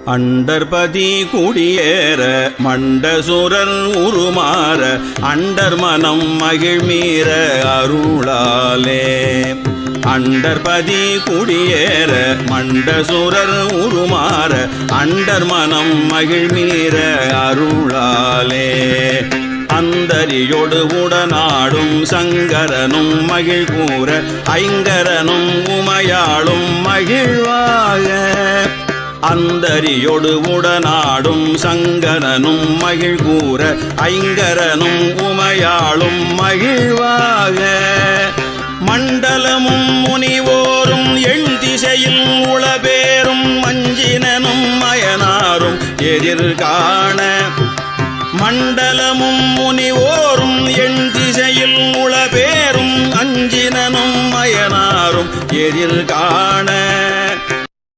அண்டர்பதி குடியேற மண்டசுரர் உருமாற அண்டர் மனம் மகிழ்மீற அருளாலே. அண்டர்பதி குடியேற மண்டசுரர் உருமாற அண்டர் மனம் மகிழ்மீற அருளாலே. அந்தரியோடு உடனாடும் சங்கரனும் மகிழ் கூற ஐங்கரனும் உமையாளும் மகிழ்வாக. அந்தரியோடு உடனாடும் சங்கரனும் மகிழ் கூற ஐங்கரனும் உமையாளும் மகிழ்வாக. மண்டலமும் முனிவோரும் எண் திசையில் உளபேரும் மஞ்சினனும் மயனாரும் எதிர்காண. மண்டலமும் முனிவோரும் எண் திசையில் உளபேரும் அஞ்சினனும் மயனாரும் எதிர்காண.